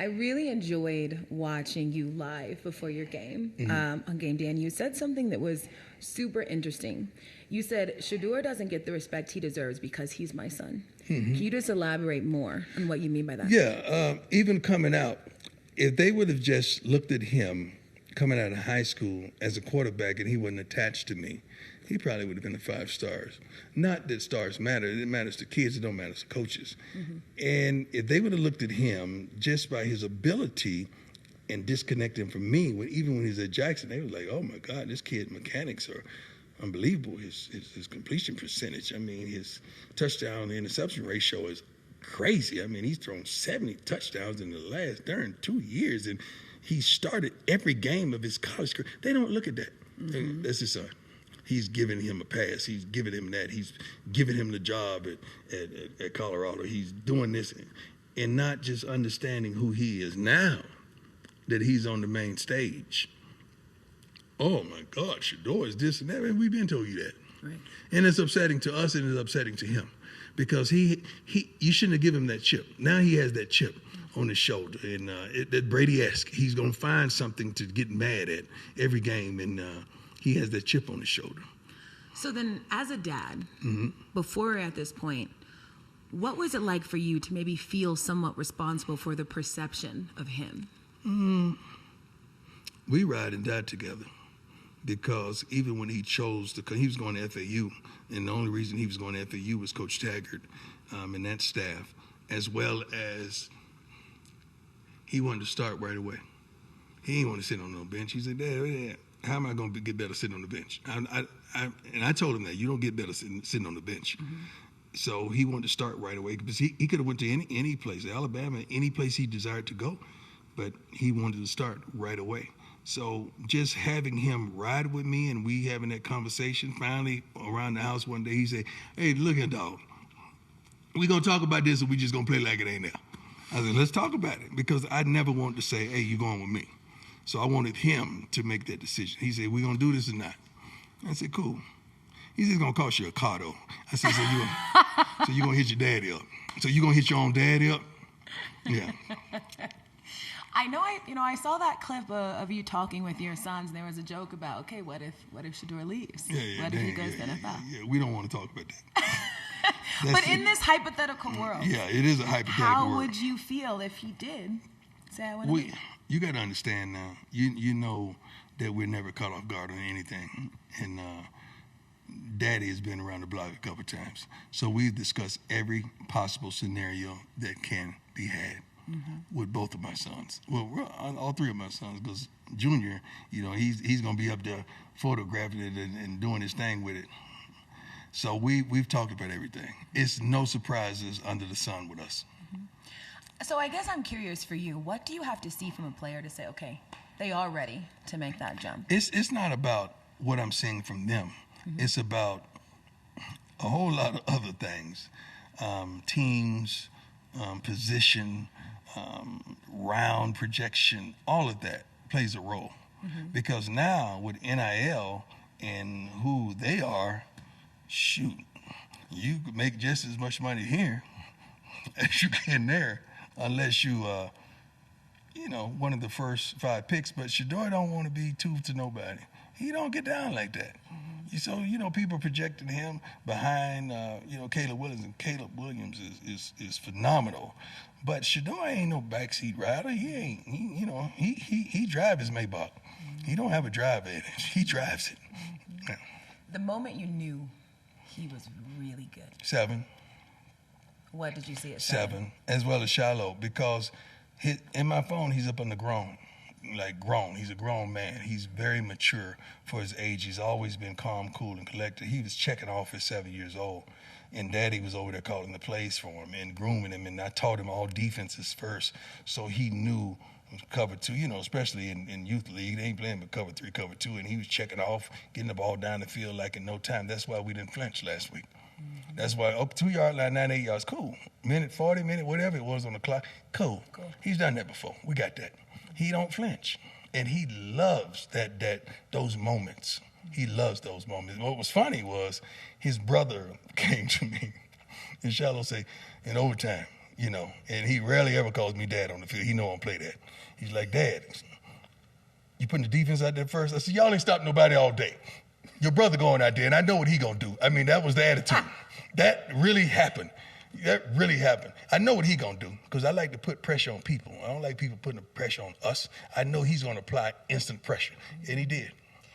I really enjoyed watching you live before your game on game day, and you said something that was super interesting. You said, Shedeur doesn't get the respect he deserves because he's my son. Can you just elaborate more on what you mean by that? Yeah, even coming out, if they would have just looked at him coming out of high school as a quarterback and he wasn't attached to me, he probably would have been a 5 stars. Not that stars matter. It matters to kids. It don't matter to coaches. And if they would have looked at him just by his ability and disconnected him from me, even when he was at Jackson, they were like, oh, my God, this kid's mechanics are unbelievable. His completion percentage, I mean, his touchdown to interception ratio is crazy. I mean, he's thrown 70 touchdowns in the last 2 years, and he started every game of his college career. They don't look at that. That's his son. He's giving him a pass. He's giving him that. He's giving him the job at Colorado. He's doing this and not just understanding who he is now that he's on the main stage. Oh, my God, Shedeur is this and that. We've been told you that. Right. And it's upsetting to us and it's upsetting to him because you shouldn't have given him that chip. Now he has that chip on his shoulder. And that Brady-esque, he's going to find something to get mad at every game. And he has that chip on his shoulder. So then, as a dad, before at this point, what was it like for you to maybe feel somewhat responsible for the perception of him? We ride and die together because even when he chose he was going to FAU, and the only reason he was going to FAU was Coach Taggart and that staff, as well as he wanted to start right away. He didn't want to sit on no bench. He said, Dad, how am I going to get better sitting on the bench? And I told him that you don't get better sitting on the bench. So he wanted to start right away because he could have went to any place, Alabama, any place he desired to go, but he wanted to start right away. So just having him ride with me and we having that conversation, finally around the house one day, he said, hey, look at dog, we going to talk about this or we just going to play like it ain't there? I said, let's talk about it because I never wanted to say, hey, you going with me. So I wanted him to make that decision. He said, we going to do this or not? I said, cool. He said, it's going to cost you a car, though. I said, so you going to hit your daddy up. So you going to hit your own daddy up? Yeah. I saw that clip of you talking with your sons, and there was a joke about, okay, what if Shedeur leaves? What if he goes to NFL? Yeah, we don't want to talk about that. But in this hypothetical world, yeah, it is a hypothetical world. How would you feel if he did say, I want to leave? You got to understand now, you know that we're never caught off guard on anything. And Daddy has been around the block a couple times. So we've discussed every possible scenario that can be had with both of my sons. Well, all 3 of my sons, because Junior, he's going to be up there photographing it and doing his thing with it. So we've talked about everything. It's no surprises under the sun with us. So I guess I'm curious for you, what do you have to see from a player to say, okay, they are ready to make that jump? It's not about what I'm seeing from them. It's about a whole lot of other things. Teams, position, round projection, all of that plays a role. Because now with NIL and who they are, shoot, you could make just as much money here as you can there. Unless you, one of the first 5 picks, but Shedeur don't want to be two to nobody. He don't get down like that. So, people projecting him behind, Caleb Williams, and Caleb Williams is phenomenal. But Shedeur ain't no backseat rider. He ain't, he drive his Maybach. He don't have a drive advantage. He drives it. Yeah. The moment you knew he was really good. 7. What did you see at 7, as well as Shilo, because in my phone, he's up on the grown. He's a grown man. He's very mature for his age. He's always been calm, cool, and collected. He was checking off at 7 years old, and Daddy was over there calling the plays for him and grooming him, and I taught him all defenses first, so he knew cover 2, especially in youth league. They ain't playing but cover 3, cover 2, and he was checking off, getting the ball down the field like in no time. That's why we didn't flinch last week. That's why up 2-yard line, 98 yards, cool. 40 minute, whatever it was on the clock, cool. He's done that before. We got that. He don't flinch, and he loves those moments. He loves those moments. What was funny was his brother came to me, and Shilo say, in overtime, you know, and he rarely ever calls me dad on the field. He know I don't play that. He's like, Dad, you putting the defense out there first? I said, y'all ain't stopping nobody all day. Your brother going out there, and I know what he gonna do. I mean, that was the attitude. That really happened. That really happened. I know what he gonna do because I like to put pressure on people. I don't like people putting the pressure on us. I know he's gonna apply instant pressure, and he did.